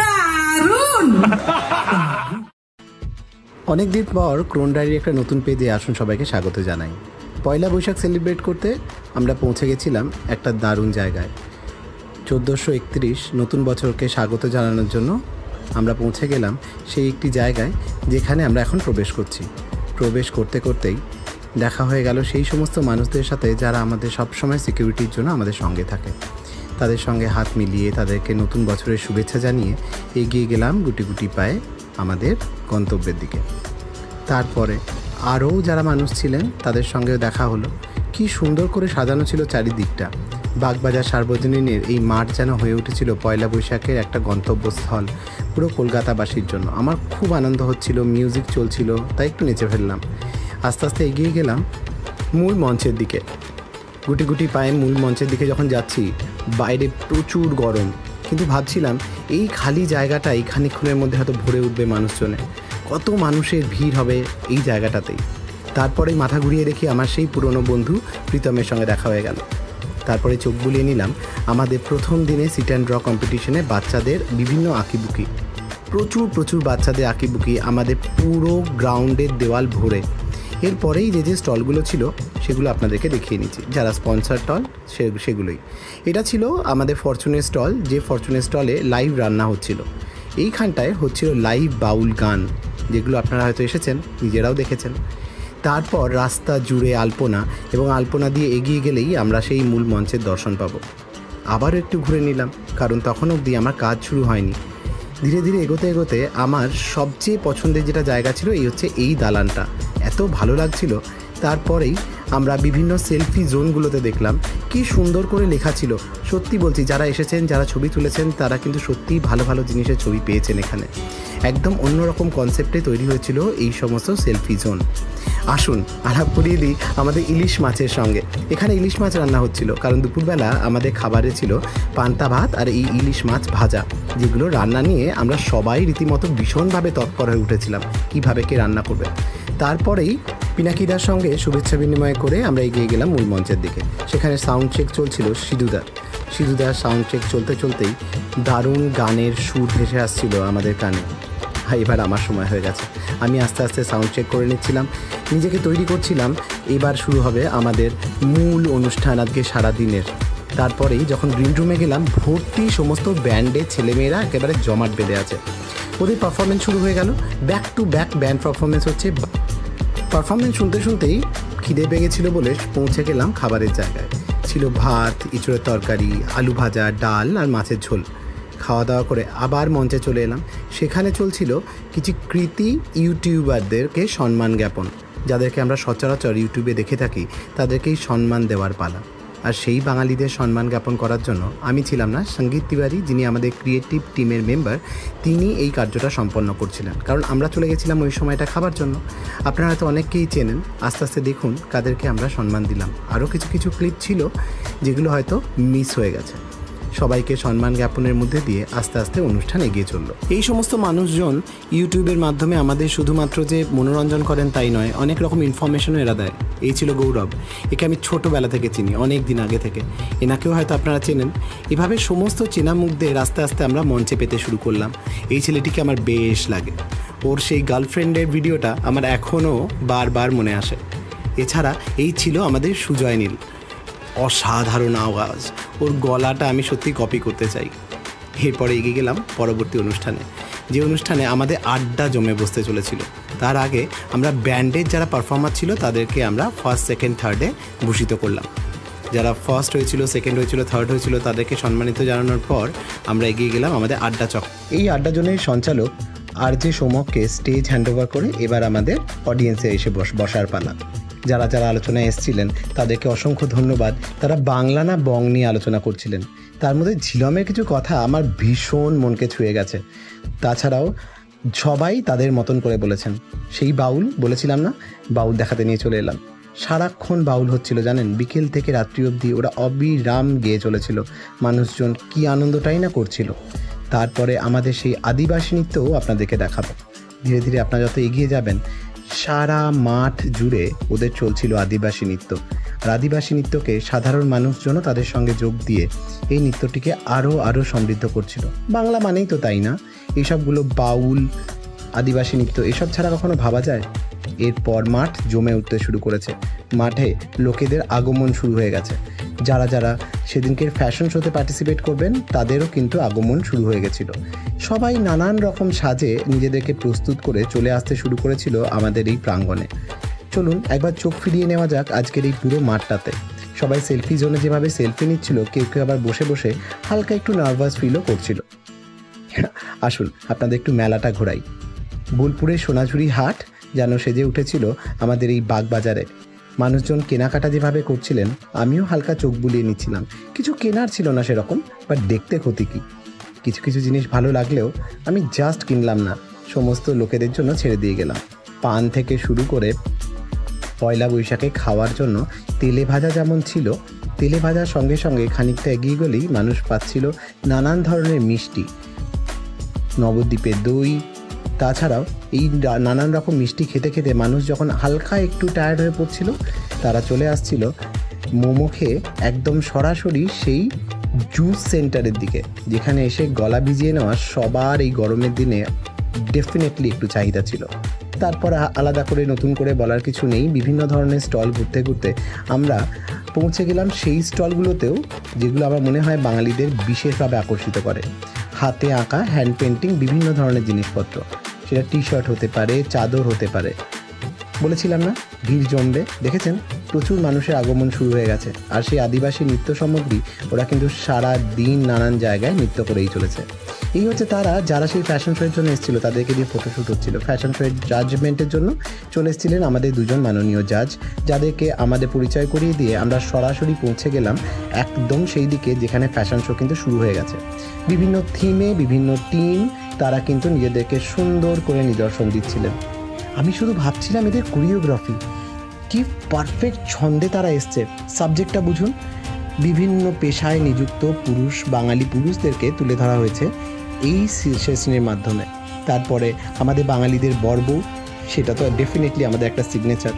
দারুণ। অনেকদিন পর ক্রোন ডায়েরির একটা নতুন পেজে আসুন সবাইকে স্বাগত জানাই। পয়লা বৈশাখ সেলিব্রেট করতে আমরা পৌঁছে গেছিলাম একটা দারুণ জায়গায়। 1431 নতুন বছরকে স্বাগত জানানোর জন্য আমরা পৌঁছে গেলাম সেই একটি জায়গায় যেখানে আমরা এখন প্রবেশ করছি। প্রবেশ করতে করতেই দেখা হয়ে গেল সেই সমস্ত মানুষদের সাথে যারা আমাদের সবসময় সিকিউরিটির জন্য আমাদের সঙ্গে থাকে। তাদের সঙ্গে হাত মিলিয়ে তাদেরকে নতুন বছরের শুভেচ্ছা জানিয়ে এগিয়ে গেলাম গুটি গুটি পায়ে আমাদের গন্তব্যের দিকে। তারপরে আরও যারা মানুষ ছিলেন তাদের সঙ্গেও দেখা হলো। কি সুন্দর করে সাজানো ছিল চারিদিকটা। বাগবাজার সার্বজনীনের এই মাঠ যেন হয়ে উঠেছিল পয়লা বৈশাখের একটা গন্তব্যস্থল পুরো কলকাতাবাসীর জন্য। আমার খুব আনন্দ হচ্ছিল, মিউজিক চলছিল, তাই একটু নেচে ফেললাম। আস্তে আস্তে এগিয়ে গেলাম মূল মঞ্চের দিকে। গুটি গুটি পায়ে মূল মঞ্চের দিকে যখন যাচ্ছি, বাইরে প্রচুর গরম, কিন্তু ভাবছিলাম এই খালি জায়গাটা এই খানিকক্ষণের মধ্যে হয়তো ভরে উঠবে মানুষজনে। কত মানুষের ভিড় হবে এই জায়গাটাতেই। তারপরে মাথা ঘুরিয়ে দেখি আমার সেই পুরনো বন্ধু প্রীতমের সঙ্গে দেখা হয়ে গেল। তারপরে চোখ বুলিয়ে নিলাম আমাদের প্রথম দিনে সিট অ্যান্ড ড্র কম্পিটিশনে বাচ্চাদের বিভিন্ন আঁকিবুকি। প্রচুর বাচ্চাদের আঁকিবুকি আমাদের পুরো গ্রাউন্ডের দেওয়াল ভরে। এরপরেই যে স্টলগুলো ছিল সেগুলো আপনাদেরকে দেখিয়ে নিচ্ছি, যারা স্পন্সর স্টল সেগুলোই। এটা ছিল আমাদের ফরচুনের স্টল, যে ফরচুনের স্টলে লাইভ রান্না হচ্ছিল। এইখানটায় হচ্ছিল লাইভ বাউল গান, যেগুলো আপনারা হয়তো এসেছেন, নিজেরাও দেখেছেন। তারপর রাস্তা জুড়ে আলপনা, এবং আলপনা দিয়ে এগিয়ে গেলেই আমরা সেই মূল মঞ্চের দর্শন পাবো। আবারও একটু ঘুরে নিলাম, কারণ তখন অবধি আমার কাজ শুরু হয়নি। ধীরে ধীরে এগোতে আমার সবচেয়ে পছন্দের যেটা জায়গা ছিল এই দালানটা। এত ভালো লাগছিল। তারপরেই আমরা বিভিন্ন সেলফি জোনগুলোতে দেখলাম কি সুন্দর করে লেখা ছিল। সত্যি বলছি, যারা এসেছেন, যারা ছবি তুলেছেন, তারা কিন্তু সত্যিই ভালো ভালো জিনিসের ছবি পেয়েছেন এখানে। একদম অন্যরকম কনসেপ্টে তৈরি হয়েছিল এই সমস্ত সেলফি জোন। আসুন আলাপ করিয়ে দিই আমাদের ইলিশ মাছের সঙ্গে। এখানে ইলিশ মাছ রান্না হচ্ছিল, কারণ দুপুরবেলা আমাদের খাবারে ছিল পান্তা ভাত আর এই ইলিশ মাছ ভাজা, যেগুলো রান্না নিয়ে আমরা সবাই রীতিমতো ভীষণভাবে তৎপর হয়ে উঠেছিলাম কীভাবে কে রান্না করবে। তারপরেই পিনাকিদার সঙ্গে শুভেচ্ছা বিনিময় করে আমরা এগিয়ে গেলাম মূল মঞ্চের দিকে। সেখানে সাউন্ড চেক চলছিল সিধুদার সাউন্ড চেক চলতেই দারুণ গানের সুর ভেসে আসছিল আমাদের কানে। এবার আমার সময় হয়ে গেছে। আমি আস্তে আস্তে সাউন্ড চেক করে নিচ্ছিলাম, নিজেকে তৈরি করছিলাম। এবার শুরু হবে আমাদের মূল অনুষ্ঠান আজকে সারাদিনের। তারপরেই যখন গ্রিন রুমে গেলাম, ভর্তি সমস্ত ব্যান্ডের ছেলেমেয়েরা একেবারে জমাট বেঁধে আছে। ওদের পারফরমেন্স শুরু হয়ে গেল, back to back band performance হচ্ছে। পারফরমেন্স শুনতেই খিদে পেয়ে গেছিলো বলে পৌঁছে গেলাম খাবারের জায়গায়। ছিল ভাত, ইঁচড়ের তরকারি, আলু ভাজা, ডাল আর মাছের ঝোল। খাওয়া দাওয়া করে আবার মঞ্চে চলে এলাম। সেখানে চলছিল কিছু কৃতি ইউটিউবারদেরকে সম্মান জ্ঞাপন। যাদেরকে আমরা সচরাচর ইউটিউবে দেখে থাকি, তাদেরকেই সম্মান দেওয়ার পালা। আর সেই বাঙালিদের সম্মান জ্ঞাপন করার জন্য আমি ছিলাম না, সঙ্গীত তিওয়ারি, যিনি আমাদের ক্রিয়েটিভ টিমের মেম্বার, তিনি এই কার্যটা সম্পন্ন করছিলেন। কারণ আমরা চলে গেছিলাম ওই সময়টা খাবার জন্য। আপনারা হয়তো অনেককেই চেনেন। আস্তে আস্তে দেখুন কাদেরকে আমরা সম্মান দিলাম। আরও কিছু ক্লিপ ছিল যেগুলো হয়তো মিস হয়ে গেছে। সবাইকে সম্মান জ্ঞাপনের মধ্যে দিয়ে আস্তে আস্তে অনুষ্ঠান এগিয়ে চললো। এই সমস্ত মানুষজন ইউটিউবের মাধ্যমে আমাদের শুধুমাত্র যে মনোরঞ্জন করেন তাই নয়, অনেক রকম ইনফরমেশনও এরা দেয়। এই ছিল গৌরব। একে আমি ছোটোবেলা থেকে চিনি, অনেক দিন আগে থেকে। এনাকেও হয়তো আপনারা চেনেন। এভাবে সমস্ত চেনা মুখদের আস্তে আস্তে আমরা মঞ্চে পেতে শুরু করলাম। এই ছেলেটিকে আমার বেশ লাগে। ওর সেই গার্লফ্রেন্ডের ভিডিওটা আমার এখনও বারবার মনে আসে। এছাড়া এই ছিল আমাদের সুজয় নীল। অসাধারণ আওয়াজ, ওর গলাটা আমি সত্যি কপি করতে চাই। এরপরে এগিয়ে গেলাম পরবর্তী অনুষ্ঠানে, যে অনুষ্ঠানে আমাদের আড্ডা জমে বসতে চলেছিল। তার আগে আমরা ব্যান্ডের যারা পারফর্মার ছিল তাদেরকে আমরা ফার্স্ট, সেকেন্ড, থার্ডে ভূষিত করলাম। যারা ফার্স্ট হয়েছিল, সেকেন্ড হয়েছিল, থার্ড হয়েছিল, তাদেরকে সম্মানিত জানানোর পর আমরা এগিয়ে গেলাম আমাদের আড্ডা চক। এই আড্ডা জনের সঞ্চালক আরজে সৌম্যকে স্টেজ হ্যান্ডওভার করে এবার আমাদের অডিয়েন্সে এসে বসার পালা। যারা আলোচনায় এসেছিলেন তাদেরকে অসংখ্য ধন্যবাদ। তারা বাংলা না বং নিয়ে আলোচনা করছিলেন। তার মধ্যে ঝিলমের কিছু কথা আমার ভীষণ মনকে ছুঁয়ে গেছে। তাছাড়াও সবাই তাদের মতন করে বলেছেন। সেই বাউল বলেছিলাম না, বাউল দেখাতে নিয়ে চলে এলাম। সারাক্ষণ বাউল হচ্ছিল জানেন, বিকেল থেকে রাত্রি অবধি ওরা অবিরাম গেয়ে চলেছিল। মানুষজন কি আনন্দটাই না করছিল। তারপরে আমাদের সেই আদিবাসী নৃত্যও আপনাদেরকে দেখাবো। ধীরে ধীরে আপনারা যত এগিয়ে যাবেন সারা মাঠ জুড়ে ওদের চলছিল আদিবাসী নৃত্য। আর আদিবাসী নৃত্যকে সাধারণ মানুষজনও তাদের সঙ্গে যোগ দিয়ে এই নৃত্যটিকে আরও সমৃদ্ধ করছিল। বাংলা মানেই তো তাই না, এইসবগুলো বাউল, আদিবাসী নৃত্য এসব ছাড়া কখনো ভাবা যায়? এরপর মাঠ জমে উঠতে শুরু করেছে। মাঠে লোকেদের আগমন শুরু হয়ে গেছে। যারা যারা সেদিনকের ফ্যাশন শোতে পার্টিসিপেট করবেন তাদেরও কিন্তু আগমন শুরু হয়ে গেছিল। সবাই নানান রকম সাজে নিজেদেরকে প্রস্তুত করে চলে আসতে শুরু করেছিল আমাদের এই প্রাঙ্গণে। চলুন একবার চোখ ফিরিয়ে নেওয়া যাক আজকের এই পুরো মাঠটাতে। সবাই সেলফি জোনে যেভাবে সেলফি নিচ্ছিল, কেউ কেউ আবার বসে বসে হালকা একটু নার্ভাস ফিলও করছিল। আসুন আপনাদের একটু মেলাটা ঘোরাই। বোলপুরের সোনাঝুরি হাট যেন সেজে উঠেছিল আমাদের এই বাগবাজারে। মানুষজন কেনাকাটা যেভাবে করছিলেন, আমিও হালকা চোখ বুলিয়ে নিচ্ছিলাম। কিছু কেনার ছিল না সেরকম, বাট দেখতে ক্ষতি কি। কিছু কিছু জিনিস ভালো লাগলেও আমি জাস্ট কিনলাম না, সমস্ত লোকেদের জন্য ছেড়ে দিয়ে গেলাম। পান থেকে শুরু করে পয়লা বৈশাখে খাওয়ার জন্য তেলে ভাজা যেমন ছিল, তেলে ভাজার সঙ্গে সঙ্গে খানিকটা এগিয়ে গেলেই মানুষ পাচ্ছিল নানান ধরনের মিষ্টি, নবদ্বীপের দই। তাছাড়াও এই নানান রকম মিষ্টি খেতে খেতে মানুষ যখন হালকা একটু টায়ার্ড হয়ে পড়ছিল, তারা চলে আসছিল মোমো খেয়ে একদম সরাসরি সেই জুস সেন্টারের দিকে, যেখানে এসে গলা ভিজিয়ে নেওয়া সবার এই গরমের দিনে ডেফিনেটলি একটু চাহিদা ছিল। তারপর আলাদা করে নতুন করে বলার কিছু নেই, বিভিন্ন ধরনের স্টল ঘুরতে ঘুরতে আমরা পৌঁছে গেলাম সেই স্টলগুলোতেও যেগুলো আমার মনে হয় বাঙালিদের বিশেষভাবে আকর্ষিত করে। হাতে আঁকা হ্যান্ড পেন্টিং বিভিন্ন ধরনের জিনিসপত্র, সেটা টি শার্ট হতে পারে, চাদর হতে পারে। বলেছিলাম না ভিড় জমবে, দেখেছেন প্রচুর মানুষের আগমন শুরু হয়ে গেছে। আর সেই আদিবাসী নৃত্য সামগ্রী ওরা কিন্তু সারা দিন নানান জায়গায় নৃত্য করেই চলেছে। এই হচ্ছে তারা যারা সেই ফ্যাশন শোয়ের জন্য এসেছিলো, তাদেরকে দিয়ে ফটোশ্যুট হচ্ছিল। ফ্যাশন শোয়ের জাজমেন্টের জন্য চলে এসেছিলেন আমাদের দুজন মাননীয় জাজ, যাদেরকে আমাদের পরিচয় করিয়ে দিয়ে আমরা সরাসরি পৌঁছে গেলাম একদম সেই দিকে যেখানে ফ্যাশন শো কিন্তু শুরু হয়ে গেছে। বিভিন্ন থিমে বিভিন্ন টিম তারা কিন্তু নিজেদেরকে সুন্দর করে নিদর্শন দিচ্ছিলেন। আমি শুধু ভাবছিলাম এদের কোরিওগ্রাফি কি পারফেক্ট ছন্দে তারা এসছে। সাবজেক্টটা বুঝুন, বিভিন্ন পেশায় নিযুক্ত পুরুষ, বাঙালি পুরুষদেরকে তুলে ধরা হয়েছে এই সেশনের মাধ্যমে। তারপরে আমাদের বাঙালিদের বরবউ, সেটা তো ডেফিনেটলি আমাদের একটা সিগনেচার।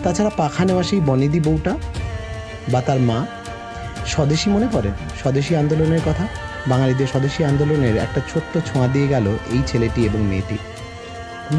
তাছাড়া পাখা নেওয়া সেই বনেদি বউটা বা তার মা। স্বদেশী মনে পড়ে স্বদেশী আন্দোলনের কথা। বাঙালিদের স্বদেশী আন্দোলনের একটা ছোট্ট ছোঁয়া দিয়ে গেল এই ছেলেটি এবং মেয়েটি।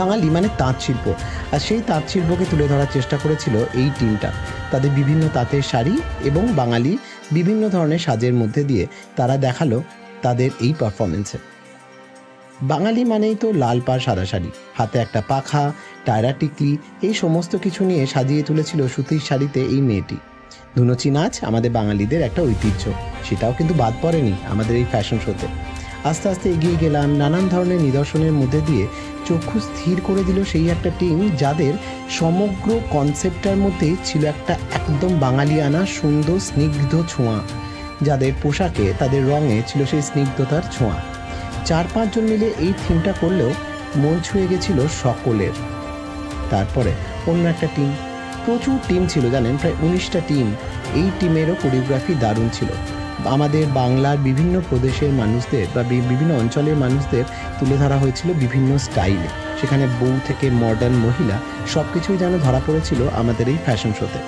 বাঙালি মানে তাঁত শিল্প, আর সেই তাঁত শিল্পকে তুলে ধরার চেষ্টা করেছিল এই টিমটা। তাদের বিভিন্ন তাঁতের শাড়ি এবং বাঙালি বিভিন্ন ধরনের সাজের মধ্যে দিয়ে তারা দেখালো তাদের এই পারফরমেন্সে। বাঙালি মানেই তো লাল পাড় সাদা শাড়ি, হাতে একটা পাখা, টায়রা টিকলি, এই সমস্ত কিছু নিয়ে সাজিয়ে তুলেছিল সুতির শাড়িতে এই মেয়েটি। ধুনুচি নাচ আমাদের বাঙালিদের একটা ঐতিহ্য, সেটাও কিন্তু বাদ পড়েনি আমাদের এই ফ্যাশন শোতে। আস্তে আস্তে এগিয়ে গেলাম, নানান ধরনের নিদর্শনের মধ্যে দিয়ে চক্ষু স্থির করে দিল সেই একটা টিম যাদের সমগ্র কনসেপ্টটার মধ্যে ছিল একটা একদম বাঙালিয়ানা সুন্দর স্নিগ্ধ ছোঁয়া, যাদের পোশাকে তাদের রঙে ছিল সেই স্নিগ্ধতার ছোঁয়া। 4-5 জন মিলে এই থিমটা করলেও মন ছুঁয়ে গেছিল সকলের। তারপরে অন্য একটা টিম, প্রচুর টিম ছিল জানেন, প্রায় 19টা টিম। এই টিমেরও কোরিওগ্রাফি দারুণ ছিল। আমাদের বাংলার বিভিন্ন প্রদেশের মানুষদের বা বিভিন্ন অঞ্চলের মানুষদের তুলে ধরা হয়েছিল বিভিন্ন স্টাইলে। সেখানে বউ থেকে মডার্ন মহিলা সব কিছুই যেন ধরা পড়েছিল আমাদের এই ফ্যাশন শোতে।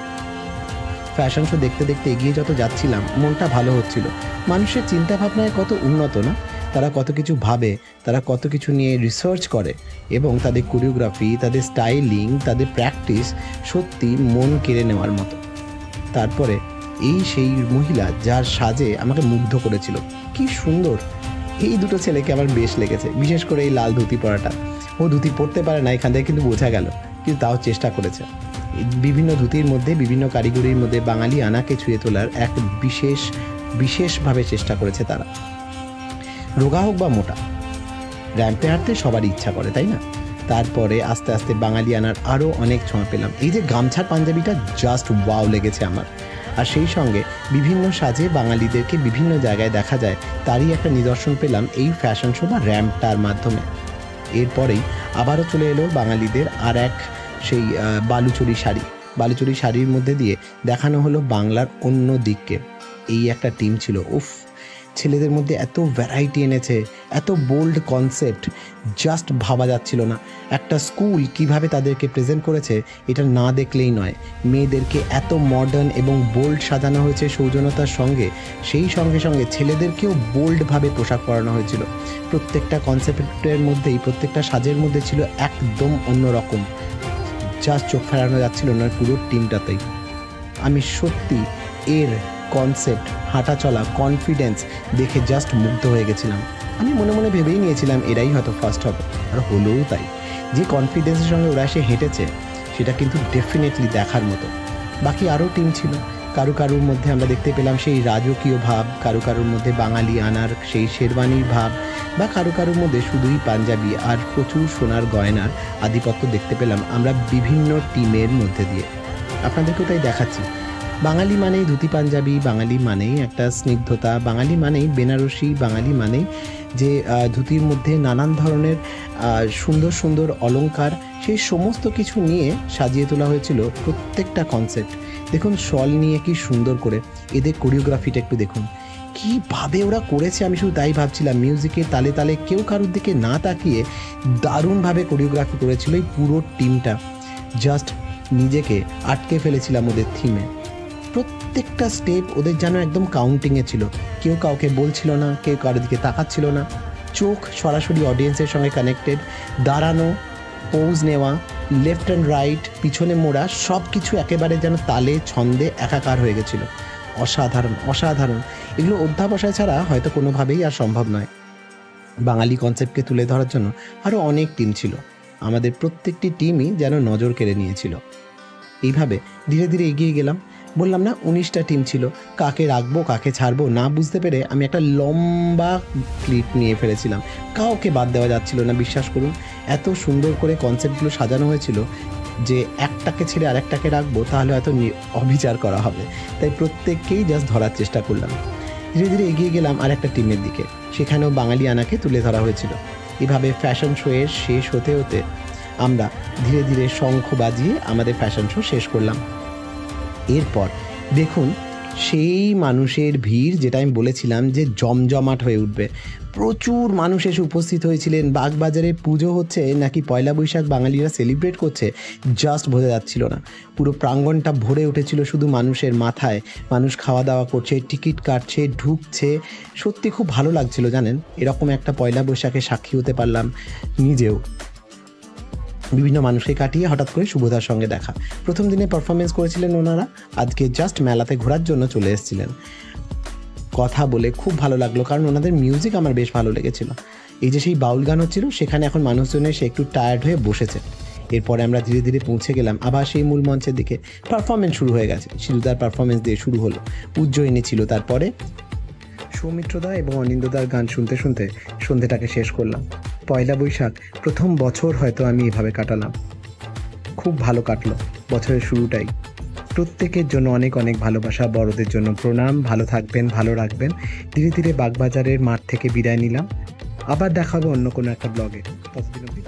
ফ্যাশন শো দেখতে দেখতে এগিয়ে যত যাচ্ছিলাম মনটা ভালো হচ্ছিল। মানুষের চিন্তাভাবনায় কত উন্নত না, তারা কত কিছু ভাবে, তারা কত কিছু নিয়ে রিসার্চ করে, এবং তাদের কোরিওগ্রাফি, তাদের স্টাইলিং, তাদের প্র্যাকটিস সত্যি মন কেড়ে নেওয়ার মতো। তারপরে এই সেই মহিলা যার সাজে আমাকে মুগ্ধ করেছিল, কি সুন্দর। এই দুটো ছেলেকে আমার বেশ লেগেছে, বিশেষ করে এই লাল ধুতি পরাটা। ও ধুতি পরতে পারে না এখান থেকে কিন্তু বোঝা গেল, কিন্তু তাও চেষ্টা করেছে। বিভিন্ন ধুতির মধ্যে বিভিন্ন কারিগরির মধ্যে বাঙালি আনাকে ছুঁয়ে তোলার এক বিশেষভাবে চেষ্টা করেছে তারা। রোগা হোক বা মোটা, র্যাম্পে হাঁটতে সবারই ইচ্ছা করে, তাই না? তারপরে আস্তে আস্তে বাঙালি আনার আরও অনেক ছোঁয়া পেলাম। এই যে গামছার পাঞ্জাবিটা জাস্ট ওয়াও লেগেছে আমার। আর সেই সঙ্গে বিভিন্ন সাজে বাঙালিদেরকে বিভিন্ন জায়গায় দেখা যায়, তারই একটা নিদর্শন পেলাম এই ফ্যাশন শো বা র্যাম্পটার মাধ্যমে। এরপরেই আবারও চলে এলো বাঙালিদের আর এক সেই বালুচরি শাড়ি। বালুচরি শাড়ির মধ্যে দিয়ে দেখানো হলো বাংলার অন্য দিককে। এই একটা টিম ছিল, উফ, ছেলেদের মধ্যে এত ভ্যারাইটি এনেছে, এত বোল্ড কনসেপ্ট, জাস্ট ভাবা যাচ্ছিল না। একটা স্কুল কিভাবে তাদেরকে প্রেজেন্ট করেছে এটা না দেখলেই নয়। মেয়েদেরকে এত মডার্ন এবং বোল্ড সাজানো হয়েছে সৌজন্যতার সঙ্গে, সেই সঙ্গে সঙ্গে ছেলেদেরকেও বোল্ডভাবে পোশাক পরানো হয়েছিল। প্রত্যেকটা কনসেপ্টের মধ্যেই, প্রত্যেকটা সাজের মধ্যে ছিল একদম অন্যরকম, জাস্ট চোখ ফেরানো যাচ্ছিল না পুরো টিমটাতেই। আমি সত্যি এর কনসেপ্ট, হাঁটা চলা, কনফিডেন্স দেখে জাস্ট মুগ্ধ হয়ে গেছিলাম। আমি মনে মনে ভেবেই নিয়েছিলাম এরাই হয়তো ফার্স্ট হবে, আর হলোও তাই। যে কনফিডেন্সের সঙ্গে ওরা এসে হেঁটেছে সেটা কিন্তু ডেফিনেটলি দেখার মতো। বাকি আরও টিম ছিল, কারুর মধ্যে আমরা দেখতে পেলাম সেই রাজকীয় ভাব, কারুর মধ্যে বাঙালি আনার সেই শেরওয়ানির ভাব, বা কারুর মধ্যে শুধুই পাঞ্জাবি আর প্রচুর সোনার গয়নার আধিপত্য দেখতে পেলাম আমরা বিভিন্ন টিমের মধ্যে দিয়ে। আপনাদেরকেও তাই দেখাচ্ছি। বাঙালি মানেই ধুতি পাঞ্জাবি, বাঙালি মানেই একটা স্নিগ্ধতা, বাঙালি মানেই বেনারসি, বাঙালি মানেই যে ধুতির মধ্যে নানান ধরনের সুন্দর সুন্দর অলংকার, সেই সমস্ত কিছু নিয়ে সাজিয়ে তোলা হয়েছিল প্রত্যেকটা কনসেপ্ট। দেখুন শল নিয়ে কি সুন্দর করে, এদের কোরিওগ্রাফিটা একটু দেখুন কীভাবে ওরা করেছে। আমি শুধু তাই ভাবছিলাম, মিউজিকের তালে তালে কেউ কারোর দিকে না তাকিয়ে দারুণভাবে কোরিওগ্রাফি করেছিল এই পুরো টিমটা। জাস্ট নিজেকে আটকে ফেলেছিলাম ওদের থিমে। প্রত্যেকটা স্টেপ ওদের যেন একদম কাউন্টিংয়ে ছিল, কেউ কাউকে বলছিল না, কেউ কারোর দিকে তাকাচ্ছিল না, চোখ সরাসরি অডিয়েন্সের সঙ্গে কানেক্টেড, দাঁড়ানো, পোজ নেওয়া, লেফট অ্যান্ড রাইট, পিছনে মোড়া, সব কিছু একেবারে যেন তালে ছন্দে একাকার হয়ে গেছিল। অসাধারণ অসাধারণ, এগুলো অধ্যাবসায় ছাড়া হয়তো কোনোভাবেই আর সম্ভব নয়। বাঙালি কনসেপ্টকে তুলে ধরার জন্য আরও অনেক টিম ছিল, আমাদের প্রত্যেকটি টিমই যেন নজর কেড়ে নিয়েছিল। এইভাবে ধীরে ধীরে এগিয়ে গেলাম। বললাম না 19টা টিম ছিল, কাকে রাখবো কাকে ছাড়বো না বুঝতে পেরে আমি একটা লম্বা ক্লিপ নিয়ে ফেলেছিলাম। কাউকে বাদ দেওয়া যাচ্ছিল না, বিশ্বাস করুন। এত সুন্দর করে কনসেপ্টগুলো সাজানো হয়েছিল যে একটাকে ছেড়ে আরেকটাকে রাখবো তাহলে হয়তো অবিচার করা হবে, তাই প্রত্যেককেই জাস্ট ধরার চেষ্টা করলাম। ধীরে ধীরে এগিয়ে গেলাম আর একটা টিমের দিকে, সেখানেও বাঙালি আনাকে তুলে ধরা হয়েছিল। এভাবে ফ্যাশন শোয়ের শেষ হতে হতে আমরা ধীরে ধীরে শঙ্খ বাজিয়ে আমাদের ফ্যাশন শো শেষ করলাম। এরপর দেখুন সেই মানুষের ভিড়, যেটা আমি বলেছিলাম যে জমজমাট হয়ে উঠবে। প্রচুর মানুষ এসে উপস্থিত হয়েছিলেন। বাগবাজারে পুজো হচ্ছে নাকি পয়লা বৈশাখ বাঙালিরা সেলিব্রেট করছে জাস্ট বোঝা যাচ্ছিল না। পুরো প্রাঙ্গণটা ভরে উঠেছিল শুধু মানুষের মাথায়। মানুষ খাওয়া দাওয়া করছে, টিকিট কাটছে, ঢুকছে। সত্যি খুব ভালো লাগছিল জানেন, এরকম একটা পয়লা বৈশাখে সাক্ষী হতে পারলাম নিজেও। বিভিন্ন মানুষকে কাটিয়ে হঠাৎ করে শুভদার সঙ্গে দেখা। প্রথম দিনে পারফরমেন্স করেছিলেন ওনারা, আজকে জাস্ট মেলাতে ঘোরার জন্য চলে এসেছিলেন। কথা বলে খুব ভালো লাগলো, কারণ ওনাদের মিউজিক আমার বেশ ভালো লেগেছিল। এই যে সেই বাউল গান হচ্ছিল, সেখানে এখন মানুষজন এসে একটু টায়ার্ড হয়ে বসেছে। এরপরে আমরা ধীরে ধীরে পৌঁছে গেলাম আবার সেই মূল মঞ্চের দিকে। পারফরমেন্স শুরু হয়ে গেছে, শিলুদার পারফরমেন্স দিয়ে শুরু হলো। উজ্জয়িনী ছিল, তারপরে সৌমিত্রদা এবং অনিন্দদার গান শুনতে শুনতে সন্ধ্যেটাকে শেষ করলাম। পয়লা বৈশাখ প্রথম বছর হয়তো আমি এভাবে কাটালাম, খুব ভালো কাটলো বছরের শুরুটাই। প্রত্যেকের জন্য অনেক অনেক ভালোবাসা, বড়দের জন্য প্রণাম। ভালো থাকবেন, ভালো রাখবেন। ধীরে ধীরে বাগবাজারের মাঠ থেকে বিদায় নিলাম। আবার দেখা হবে অন্য কোনো একটা ব্লগে। ততদিন অবধি।